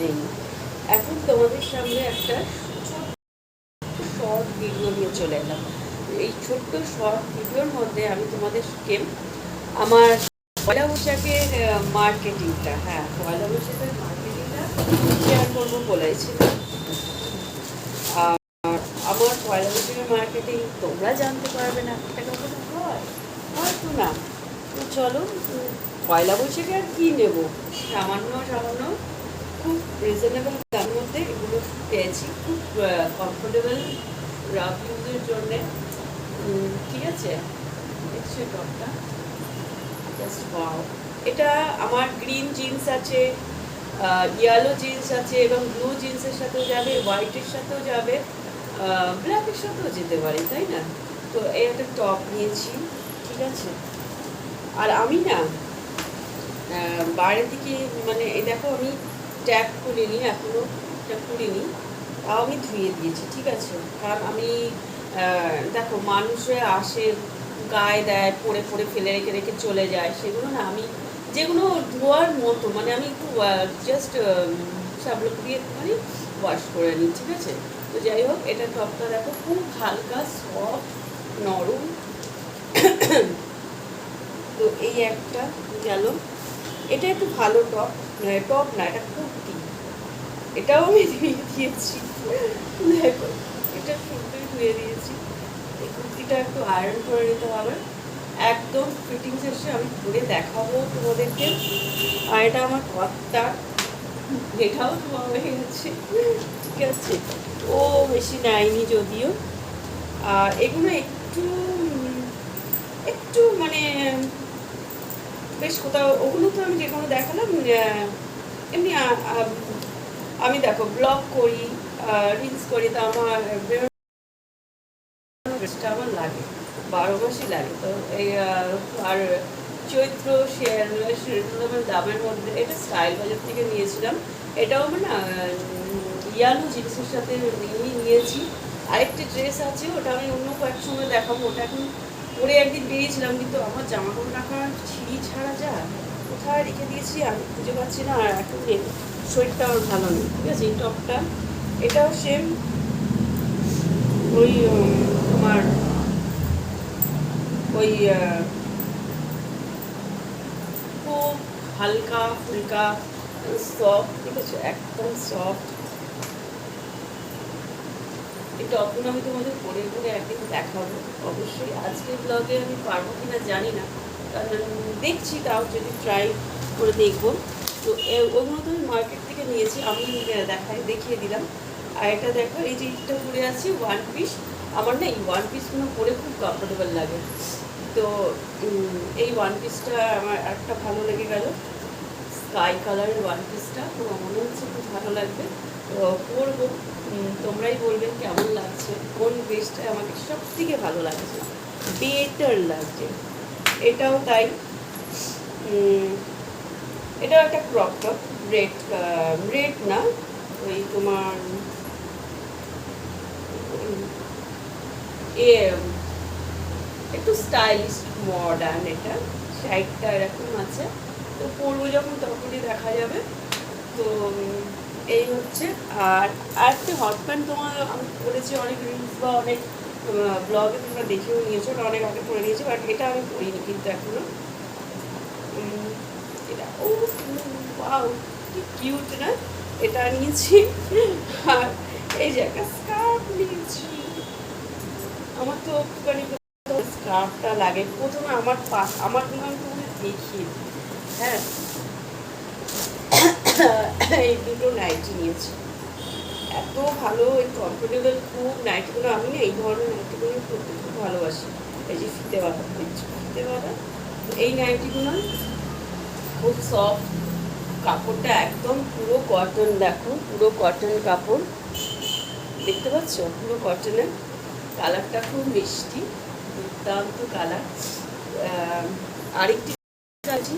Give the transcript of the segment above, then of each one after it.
নেই। এখন তোমাদের সামনে একটা শর্ট ভিডিও নিয়ে চলে এলাম। এই ছোট্ট শর্ট ভিডিওর মধ্যে আমি তোমাদেরকে আমার পয়লা বৈশাখের মার্কেটিংটা, হ্যাঁ পয়লা বৈশাখের মার্কেটিংটা শেয়ার করবো বলেছিলাম। আর আমার পয়লা বৈশাখের মার্কেটিং তোমরা জানতে পারবে না, একটা কখনো হয় হয়তো না। তো চলো, পয়লা বৈশাখে আর কী নেবো, সামান্য সামান্য খুব রিজনেবল দামের মধ্যে এগুলো পেয়েছি, খুব কমফোর্টেবল রাফ ইউজের জন্যে। ঠিক আছে, দেখছি টপটা জাস্ট ওয়াও। এটা আমার গ্রিন জিন্স আছে, ইয়েলো জিন্স আছে এবং ব্লু জিন্সের সাথেও যাবে, হোয়াইটের সাথেও যাবে, ব্ল্যাকের সাথেও যেতে পারে, তাই না? তো এই একটা টপ নিয়েছি, ঠিক আছে। আর আমি না বাইরে থেকে মানে এই দেখো আমি ট্যাগ খুলিনি, এখনও ট্যাগ খুলিনি, তাও আমি ধুয়ে দিয়েছি, ঠিক আছে। কারণ আমি দেখো মানুষরা আসে গায়ে দেয়, পরে পরে ফেলে রেখে রেখে চলে যায়, সেগুলো না আমি যেগুলো ধোয়ার মতো মানে আমি একটু জাস্ট সাবল দিয়ে একটুখানি ওয়াশ করে নিই, ঠিক আছে। তো যাই হোক, এটা টপটা দেখো খুব হালকা সফট নরম। তো এই একটা গেল, এটা একটু ভালো টপ, টপ না এটা কুর্তি, এটাও আমি ধুয়ে দিয়েছি, দেখো এটা সুন্দর ধুয়ে দিয়েছি। এই কুর্তিটা একটু আয়রন করে নিতে হবে, একদম ফিটিংস এসে আমি পরে দেখাবো তোমাদেরকে। আর এটা আমার কর্তা, এটাও ধোয়া হয়ে গেছে, ঠিক আছে। ও বেশি নেয়নি যদিও। আর এগুলো একটু একটু মানে বেশ কোথাও, ওগুলো তো আমি যে কোনো দেখালাম এমনি। আমি দেখো ব্লগ করি, রিলস করি, তো আমার আমার লাগে 12 মাসই লাগে। তো এই আর চৈত্র শেয়ার দামের মধ্যে এটা স্টাইল বাজার থেকে নিয়েছিলাম। এটাও মানে ইয়ালো জিন্সের সাথে নিয়েছি। আরেকটি ড্রেস আছে, ওটা আমি অন্য কয়েক সময় দেখাবো। ওটা এখন পরে একদিন বেরিয়েছিলাম, কিন্তু আমার জামা কাপড় রাখার ছিঁড়ি ছাড়া যায়, কোথায় রেখে দিয়েছি আমি খুঁজে পাচ্ছি না। আর এখন শরীরটা আমার ভালো নেই, ঠিক আছে। এই টপটা এটাও সেম ওই তোমার ওই খুব হালকা ফুলকা সফট, ঠিক আছে, একদম সফট। এই টপগুলো আমি তোমাদের পরে পরে একদিন দেখাবো অবশ্যই। আজকের ব্লগে আমি পারবো কিনা জানি না, কারণ দেখছি, তাও যদি ট্রাই করে দেখবো। তো ওগুলো তো আমি মার্কেট থেকে নিয়েছি, আমি দেখিয়ে দিলাম। আর এটা দেখো, এই যে এটা পরে আছি ওয়ান পিস, আমার না এই ওয়ান পিসগুলো পরে খুব কমফোর্টেবল লাগে। তো এই ওয়ান পিসটা আমার একটা ভালো লেগে গেল, স্কাই কালারের ওয়ান পিসটা, তো মনে হচ্ছে খুব ভালো লাগবে। তো পরবো, তোমরাই বলবে কেমন লাগছে, কোন ড্রেসটা আমাকে সব থেকে ভালো লাগছে, বেটার লাগছে। এটাও তাই, এটাও একটা ক্রপ টপ, রেড না, ওই তোমার একটু স্টাইলিশ মডার্ন, এটা সাইডটা এরকম আছে। তো পরবো যখন তখনই দেখা যাবে। তো এই হচ্ছে। আর আরেকটি হট প্যান্ট তোমার আমি পরেছি অনেক রিলস বা অনেক ব্লগে তোমরা দেখেও নিয়েছো, অনেক আগে পরে নিয়েছি, বাট এটা আমি পরিনি কিন্তু এখনো। এটা ও ওয়াও, কি কিউট না, এটা নিয়েছি। আর এই যে একটা স্কার্ফ নিয়েছি, আমার তো একটুখানি স্কার্ফটা লাগে। প্রথমে আমার গুলো আমি তোমাদের দেখিয়ে দিই। হ্যাঁ, এই দুটো নাইটি নিয়েছি, এত ভালো, কমফোর্টেবল খুব নাইটিগুলো। আমি না এই ধরনের নাইটিগুলো পরতে খুব ভালোবাসি। এই যে ফিতে বাঁধা, ফিতে বাঁধা এই নাইটিগুলো খুব সফট, কাপড়টা একদম পুরো কটন, দেখো পুরো কটন কাপড়, দেখতে পাচ্ছ, পুরো কটনের। কালারটা খুব মিষ্টি, দুর্দান্ত কালার। আরেকটি আছে,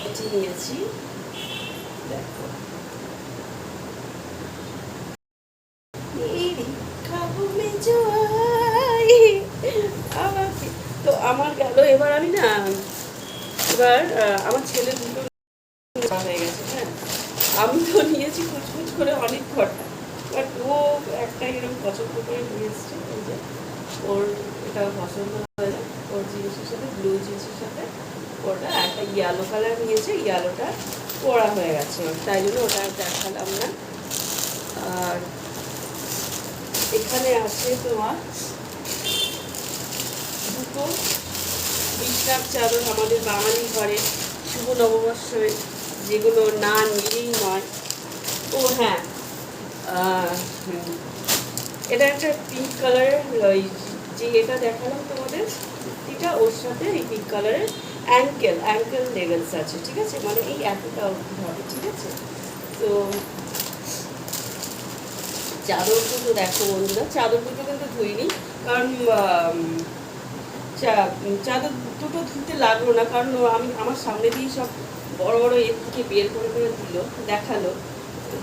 এটি নিয়েছি, দেখো তো আমার গেল। এবার আমি না, এবার আমার ছেলে দুটো হয়ে গেছে। হ্যাঁ, আমি তো নিয়েছি কুচকুচ করে অনেক কটা, বাট ও একটা এরকম পছন্দ করে নিয়ে এসছে। ওই যে ওর এটা পছন্দ হয়ে যায়, ওর জিনিসের সাথে ব্লু জিনিসের সাথে ওটা একটা ইয়েলো কালার নিয়েছে, ইয়েলোটা পরা হয়ে গেছে, তাই জন্য ওটা দেখালাম না। আর এখানে আছে তোমার দুটো বিছনার চাদর, আমাদের বাঙালি ঘরে শুভ নববর্ষে যেগুলো না নিলেই নয়। ও হ্যাঁ, এটা একটা পিঙ্ক কালারের, ওই যে এটা দেখালাম তোমাদের এটা, ওর সাথে এই পিঙ্ক কালারের অ্যাঙ্কেল লেগেলস আছে, ঠিক আছে, মানে এই এতটা হবে, ঠিক আছে। তো চাদর দুটো দেখো বন্ধুরা, চাদর দুটো কিন্তু ধুইনি, কারণ চাদর দুটো ধুতে লাগলো না, কারণ আমি আমার সামনে দিয়ে সব বড় বড় এর থেকে বের করে করে দিল, দেখালো,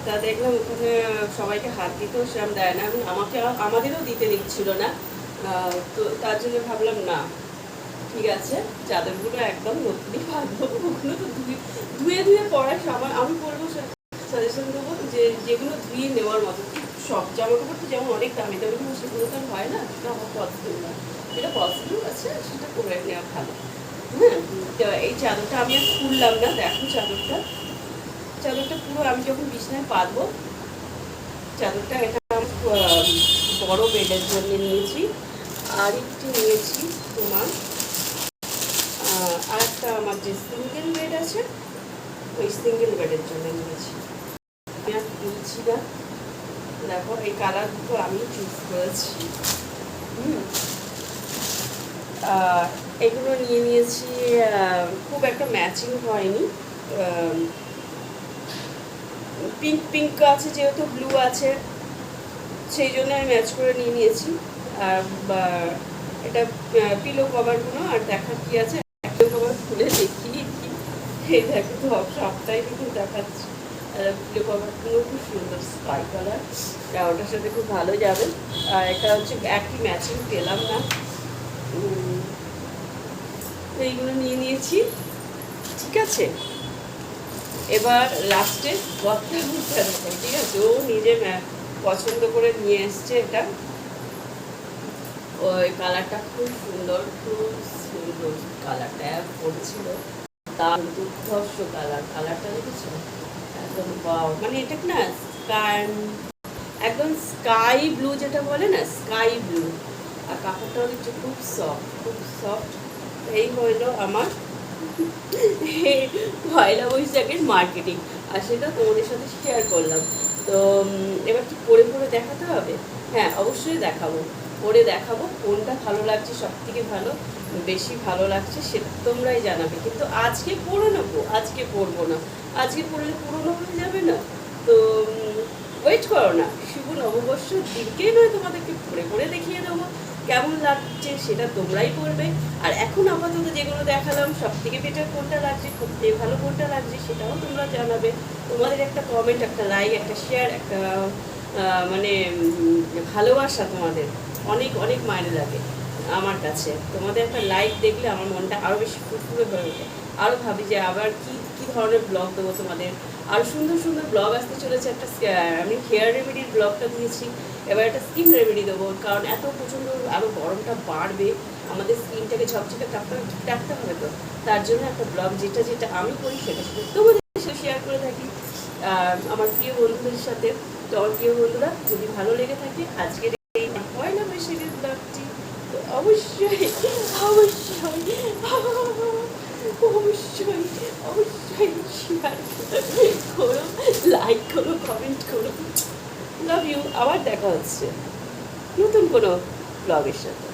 তা দেখলাম ওখানে সবাইকে হাত দিতেও সেরকম দেয় না, এবং আমাদেরও দিতে দিচ্ছিল না। তো তার জন্য ভাবলাম না, ঠিক আছে, চাদরগুলো একদম নতুনই পারবো, ওগুলো তো ধুয়ে পড়ার সময় আমি বলবো, সাজেশন দেবো যে যেগুলো ধুয়ে নেওয়ার মতো। সব জামা কাপড় তো যেমন অনেক দামি দামি, সেগুলো তো হয় না, সেটা আমার পছন্দ না, যেটা পছন্দ আছে সেটা করে নেওয়া ভালো। হ্যাঁ, তো এই চাদরটা আমি আর খুললাম না, দেখো চাদরটা পুরো আমি যখন বিছনায় পাতবো, চাদরটা এটা বড় বেডের জন্য নিয়েছি, আর একটু নিয়েছি তোমার আর একটা আমার যে সিঙ্গেল বেড আছে, ওই সিঙ্গেল বেডের জন্য নিয়েছি। আমি আর কিনছি না, দেখো এই কালার দুটো আমি চুজ করেছি। এগুলো নিয়ে নিয়েছি, খুব একটা ম্যাচিং হয়নি, পিঙ্ক আছে যেহেতু, ব্লু আছে, সেই জন্য আমি ম্যাচ করে নিয়ে নিয়েছি। আর এটা পিলো কভারগুলো, আর দেখার কি আছে, পিলো কভার খুলে দেখি, এই দেখো তো সবটাই কিন্তু দেখাচ্ছি। পিলো কভারগুলো খুব সুন্দর স্কাই কালার, ওটার সাথে খুব ভালো যাবে। আর এটা হচ্ছে একই ম্যাচিং পেলাম না, এইগুলো নিয়ে নিয়েছি, ঠিক আছে। এবার লাস্টে গত্তা দেখাই, ঠিক আছে, ও নিজে পছন্দ করে নিয়ে এসছে এটা, ওই কালারটা খুব সুন্দর কালারটা পড়ছিল, তার দুর্ধর্ষ কালারটা দেখেছো একদম, মানে এটা না একদম স্কাই ব্লু যেটা বলে না, স্কাই ব্লু, আর কাপড়টা হচ্ছে খুব সফট। এই হইলো আমার পয়লা বৈশাখের মার্কেটিং, আর সেটা তোমাদের সাথে শেয়ার করলাম। তো এবার কি পরে দেখাতে হবে? হ্যাঁ, অবশ্যই দেখাবো, পরে দেখাবো কোনটা ভালো লাগছে, সব থেকে বেশি ভালো লাগছে সেটা তোমরাই জানাবে। কিন্তু আজকে পরে নেবো, আজকে পরবো না, আজকে পরলে পুরোনো হয়ে যাবে না। তো ওয়েট করো না, শুভ নববর্ষের দিনকেই নয় তোমাদেরকে পরে দেখিয়ে দেবো কেমন লাগছে, সেটা তোমরাই বলবে। আর এখন আপাতত যেগুলো দেখালাম সব থেকে বেটার কোনটা লাগছে, সবথেকে ভালো কোনটা লাগছে, সেটাও তোমরা জানাবে। তোমাদের একটা কমেন্ট, একটা লাইক, একটা শেয়ার, একটা মানে ভালোবাসা তোমাদের অনেক অনেক মায়নে লাগে আমার কাছে। তোমাদের একটা লাইক দেখলে আমার মনটা আরও বেশি ফুরফুরে হয়ে ওঠে, আরও ভাবি যে আবার কী ধরনের ব্লগ দেবো তোমাদের। আরও সুন্দর সুন্দর ব্লগ আসতে চলেছে। একটা আমি হেয়ার রেমেডির ব্লগটা দিয়েছি, এবার একটা স্কিন রেমেডি দেবো, কারণ এত প্রচণ্ড আরও গরমটা বাড়বে, আমাদের স্কিনটাকে ঝকঝকে রাখতে হবে। তো তার জন্য একটা ব্লগ যেটা আমি করি সেটা তোমাদের সাথে শেয়ার করে থাকি আমার প্রিয় বন্ধুদের সাথে। তো আমার প্রিয় বন্ধুরা, যদি ভালো লেগে থাকে আজকের এই পয়লা বৈশাখের ব্লগটি, তো অবশ্যই শেয়ার করো, লাইক করো, কমেন্ট করো। Love you. আবার দেখা হচ্ছে নতুন কোনো ব্লগের সাথে।